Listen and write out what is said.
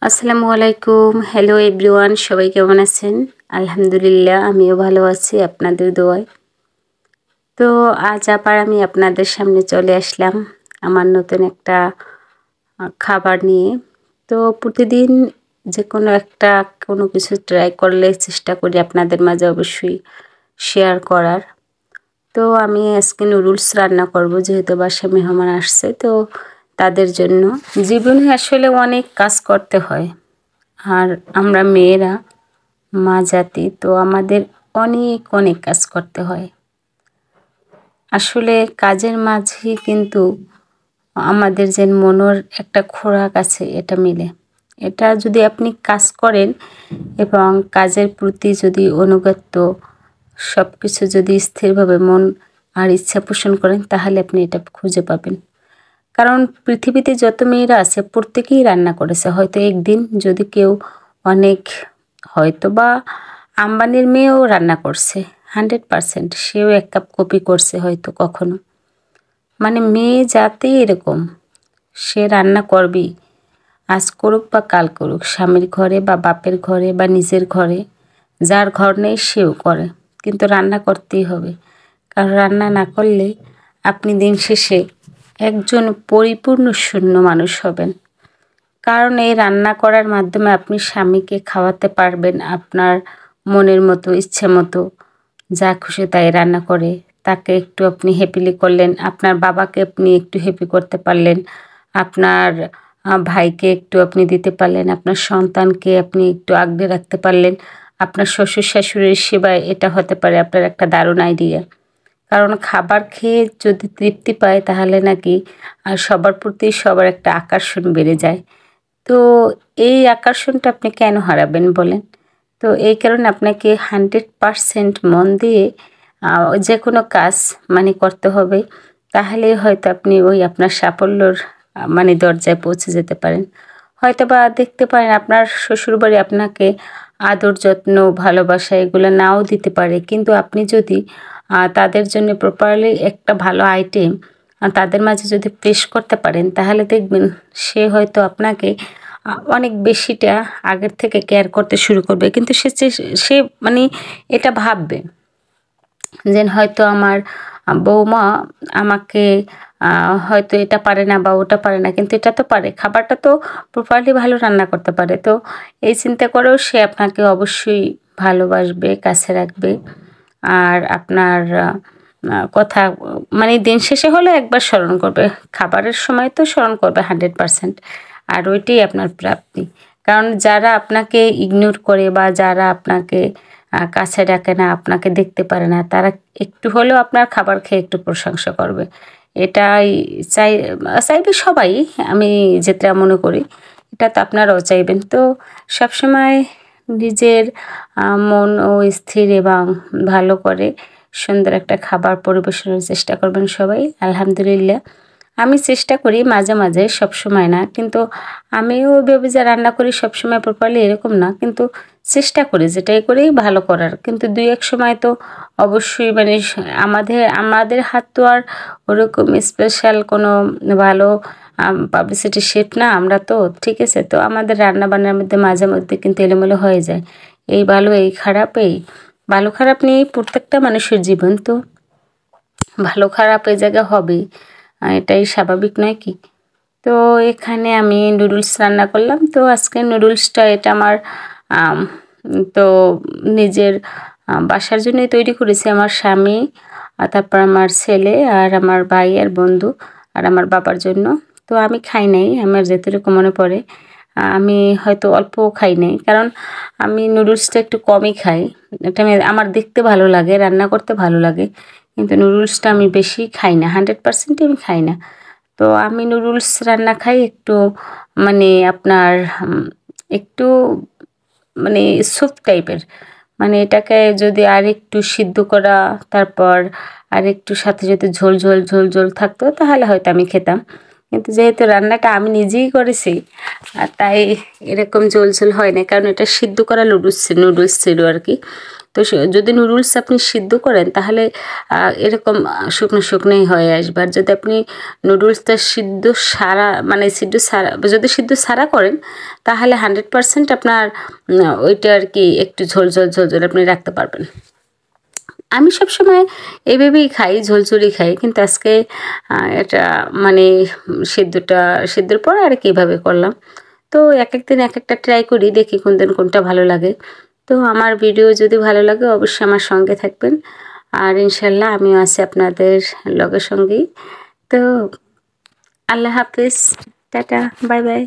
আসসালামু আলাইকুম। Hello everyone, সবাই কেমন আছেন? আলহামদুলিল্লাহ, আমিও ভালো আছি আপনাদের দোয়ায়। তো আজ আবার আমি আপনাদের সামনে চলে আসলাম আমার নতুন একটা খাবার নিয়ে। তো প্রতিদিন যে কোনো কিছু ট্রাই করলে চেষ্টা করি আপনাদের মাঝে অবশ্যই শেয়ার করার। তো আমি আজকে নুডলস রান্না করব, যেহেতু বাসায় মেহমান আসছে, তো তাদের জন্য। জীবনে আসলে অনেক কাজ করতে হয়, আর আমরা মেয়েরা মা জাতি, তো আমাদের অনেক অনেক কাজ করতে হয়। আসলে কাজের মাঝে কিন্তু আমাদের যে মনের একটা খোরাক আছে, এটা মিলে। এটা যদি আপনি কাজ করেন এবং কাজের প্রতি যদি অনুগত্য সব কিছু যদি স্থিরভাবে মন আর ইচ্ছা পোষণ করেন, তাহলে আপনি এটা খুঁজে পাবেন। কারণ পৃথিবীতে যত মেয়েরা আছে প্রত্যেকেই রান্না করেছে। হয়তো একদিন যদি কেউ অনেক, হয়তো বা আম্বানির মেয়েও রান্না করছে, 100% সেও 1 কাপ কপি করছে হয়তো কখনো। মানে মেয়ে জাতি এরকম, সে রান্না করবেই। আজ করুক বা কাল করুক, স্বামীর ঘরে বা বাপের ঘরে বা নিজের ঘরে, যার ঘর নেই সেও করে, কিন্তু রান্না করতেই হবে। কারণ রান্না না করলে আপনি দিন শেষে একজন পরিপূর্ণ শূন্য মানুষ হবেন। কারণ এই রান্না করার মাধ্যমে আপনি স্বামীকে খাওয়াতে পারবেন আপনার মনের মতো, ইচ্ছে মতো, যা খুশি তাই রান্না করে। তাকে একটু আপনি হ্যাপিলি করলেন, আপনার বাবাকে আপনি একটু হ্যাপি করতে পারলেন, আপনার ভাইকে একটু আপনি দিতে পারলেন, আপনার সন্তানকে আপনি একটু আগলে রাখতে পারলেন, আপনার শ্বশুর শাশুড়ির সেবায়। এটা হতে পারে আপনার একটা দারুণ আইডিয়া। কারণ খাবার খেয়ে যদি তৃপ্তি পায়, তাহলে নাকি সবার প্রতি সবার একটা আকর্ষণ বেড়ে যায়। তো এই আকর্ষণটা আপনি কেন হারাবেন বলেন? তো এই কারণে আপনাকে 100% মন দিয়ে যে কোনো কাজ মানে করতে হবে। তাহলেই হয়তো আপনি ওই আপনার সাফল্যর মানে দরজায় পৌঁছে যেতে পারেন। হয়তোবা দেখতে পারেন আপনার শ্বশুরবাড়ি আপনাকে আদর, যত্ন, ভালোবাসা এগুলো নাও দিতে পারে। কিন্তু আপনি যদি তাদের জন্য প্রপারলি একটা ভালো আইটেম তাদের মাঝে যদি পেশ করতে পারেন, তাহলে দেখবেন সে হয়তো আপনাকে অনেক বেশিটা আগের থেকে কেয়ার করতে শুরু করবে। কিন্তু সে মানে এটা ভাববে যে হয়তো আমার বৌমা আমাকে হয়তো এটা পারে না বা ওটা পারে না, কিন্তু এটা তো পারে, খাবারটা তো প্রপারলি ভালো রান্না করতে পারে। তো এই চিন্তা করেও সে আপনাকে অবশ্যই ভালোবাসবে, কাছে রাখবে। আর আপনার কথা মানে দিন শেষে হলেও একবার স্মরণ করবে। খাবারের সময় তো স্মরণ করবে 100%। আর ওইটাই আপনার প্রাপ্তি। কারণ যারা আপনাকে ইগনোর করে বা যারা আপনাকে কাছে ডাকে না, আপনাকে দেখতে পারে না, তারা একটু হলেও আপনার খাবার খেয়ে একটু প্রশংসা করবে। এটাই চাইবে সবাই, আমি যেটা মনে করি। এটা তো আপনারাও চাইবেন। তো সবসময় নিজের মন ও স্থির এবং ভালো করে সুন্দর একটা খাবার পরিবেশনের চেষ্টা করবেন সবাই। আলহামদুলিল্লাহ, আমি চেষ্টা করি মাঝে মাঝে, সবসময় না। কিন্তু আমিও ওইভাবে যে রান্না করি সবসময় প্রপারলি এরকম না, কিন্তু চেষ্টা করি যেটাই করেই ভালো করার। কিন্তু 2-1 সময় তো অবশ্যই মানে আমাদের হাত তো আর ওরকম স্পেশাল কোনো ভালো পাবলিসিটি শেফ না আমরা তো, ঠিক আছে? তো আমাদের রান্নাবান্নার মধ্যে মাঝে মধ্যে কিন্তু এলোমেলো হয়ে যায়। এই ভালো, এই খারাপ, এই ভালো খারাপ নিয়েই প্রত্যেকটা মানুষের জীবন। তো ভালো খারাপ এই জায়গায় হবেই, এটাই স্বাভাবিক নয় কি? তো এখানে আমি নুডলস রান্না করলাম। তো আজকে নুডলসটা এটা আমার আম তো নিজের বাসার জন্যই তৈরি করেছি। আমার স্বামী, তারপর আমার ছেলে আর আমার ভাই আর বন্ধু আর আমার বাবার জন্য। তো আমি খাই নাই, আমার যেটুকু মনে পড়ে। আমি হয়তো অল্পও খাই নাই, কারণ আমি নুডলসটা একটু কমই খাই। এটা আমার দেখতে ভালো লাগে, রান্না করতে ভালো লাগে, কিন্তু নুডলসটা আমি বেশি খাই না, 100%ই আমি খাই না। তো আমি নুডলস রান্না খাই একটু মানে আপনার একটু মানে স্যুপ টাইপের। মানে এটাকে যদি আরেকটু সিদ্ধ করা, তারপর আরেকটু সাথে যদি ঝোল ঝোল থাকতো, তাহলে হয়তো আমি খেতাম। কিন্তু যেহেতু রান্নাটা আমি নিজেই করেছি আর তাই এরকম ঝোল ঝোল হয় না, কারণ এটা সিদ্ধ করা নুডলস ছিল আর কি। তো যদি নুডলস আপনি সিদ্ধ করেন তাহলে এরকম শুকনো শুকনোই হয়ে আসবে। আর যদি আপনি নুডলসটা যদি সিদ্ধ সারা করেন তাহলে 100% আপনার ওইটা আর কি একটু ঝোল ঝোল আপনি রাখতে পারবেন। আমি সবসময় এইভাবেই খাই, ঝোলঝোলই খাই, কিন্তু আজকে এটা মানে সিদ্ধর পর আর কি এভাবে করলাম। তো এক দিন এক একটা ট্রাই করি, দেখি কোন দিন কোনটা ভালো লাগে। তো আমার ভিডিও যদি ভালো লাগে অবশ্যই আমার সঙ্গে থাকবেন, আর ইনশাল্লাহ আমিও আছি আপনাদের লগের সঙ্গেই। তো আল্লাহ হাফিজ, টাটা, বাই বাই।